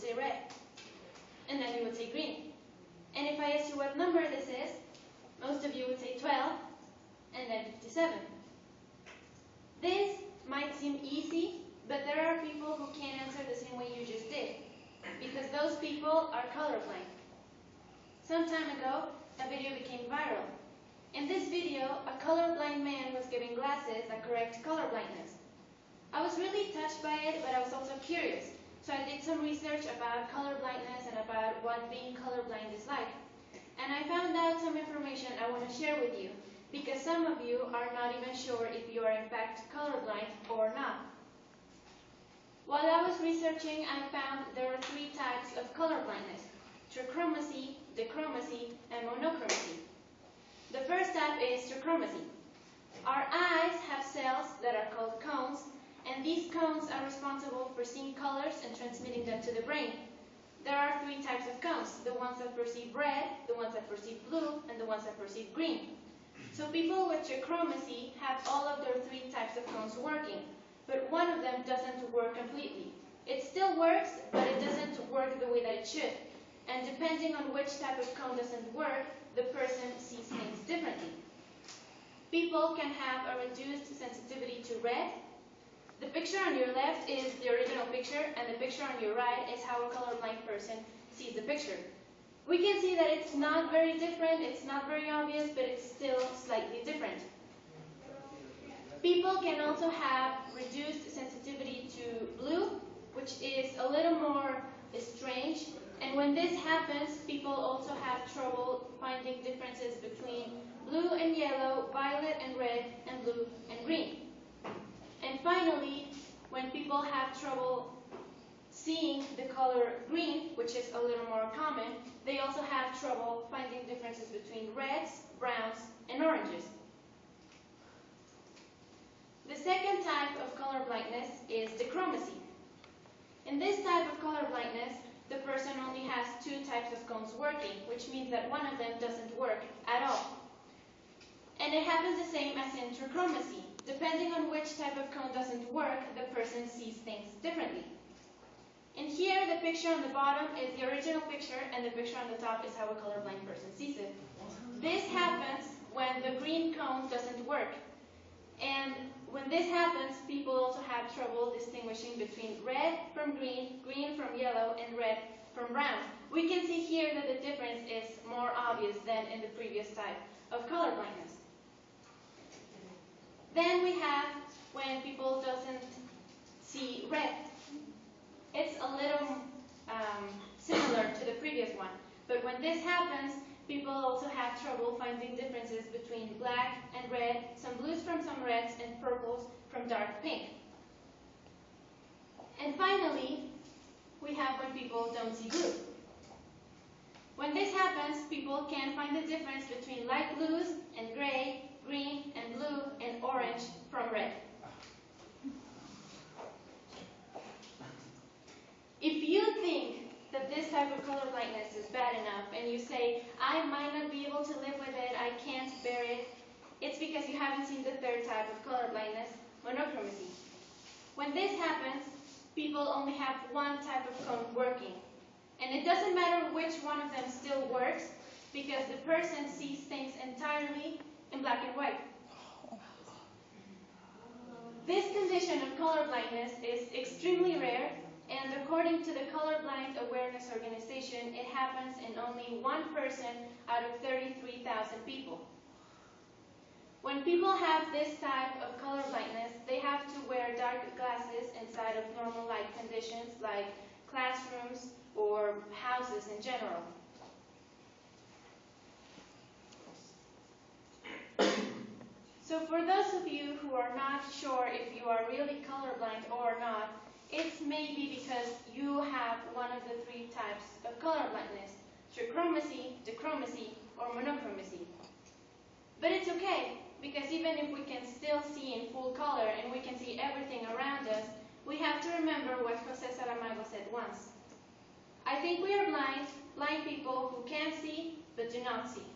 would say red. And then you would say green. And if I ask you what number this is, most of you would say 12, and then 57. This might seem easy, but there are people who can't answer the same way you just did, because those people are colorblind. Some time ago, a video became viral. In this video, a colorblind man was giving glasses that correct colorblindness. I was really touched by it, but I was also curious. So I did some research about colorblindness and about what being colorblind is like. And I found out some information I want to share with you, because some of you are not even sure if you are in fact colorblind or not. While I was researching, I found there are 3 types of colorblindness: trichromacy, dichromacy, and monochromacy. The first type is trichromacy. Our eyes have cells that are called cones, and these cones are responsible for seeing colors and transmitting them to the brain. There are 3 types of cones: the ones that perceive red, the ones that perceive blue, and the ones that perceive green. So people with trichromacy have all of their 3 types of cones working, but one of them doesn't work completely. It still works, but it doesn't work the way that it should. And depending on which type of cone doesn't work, the person sees things differently. People can have a reduced sensitivity to red. The picture on your left is the original picture, and the picture on your right is how a colorblind person sees the picture. We can see that it's not very different, it's not very obvious, but it's still slightly different. People can also have reduced sensitivity to blue, which is a little more strange. And when this happens, people also have trouble finding differences between blue and yellow, violet and red, and blue and green. And finally, when people have trouble seeing the color green, which is a little more common, they also have trouble finding differences between reds, browns, and oranges. The second type of color blindness is dichromacy. In this type of color blindness, the person only has 2 types of cones working, which means that one of them doesn't work at all. And it happens the same as in trichromacy. Depending on which type of cone doesn't work, the person sees things differently. And here, the picture on the bottom is the original picture, and the picture on the top is how a colorblind person sees it. This happens when the green cone doesn't work. And when this happens, people also have trouble distinguishing between red from green, green from yellow, and red from brown. We can see here that the difference is more obvious than in the previous type of color blindness. Then we have when people doesn't see red. It's a little similar to the previous one, but when this happens, people also have trouble finding differences between black and red, some blues from some reds, and purples from dark pink. And finally, we have when people don't see blue. When this happens, people can find the difference between light blues and gray, green and blue, and orange from red. If you think that this type of color blindness is bad enough, and you say, I might not be able to live with it, I can't bear it, it's because you haven't seen the third type of color blindness, monochromacy. When this happens, people only have 1 type of cone working. And it doesn't matter which one of them still works, because the person sees things entirely in black and white. This condition of color blindness is extremely rare, and according to the Colorblind Awareness Organization, it happens in only 1 person out of 33,000 people. When people have this type of color blindness, they have to wear dark glasses inside of normal light conditions like classrooms or houses in general. So for those of you who are not sure if you are really colorblind or not, it's maybe because you have one of the 3 types of color blindness: trichromacy, dichromacy, or monochromacy. But it's okay, because even if we can still see in full color and we can see everything around us, we have to remember what José Saramago said once. I think we are blind people who can see but do not see.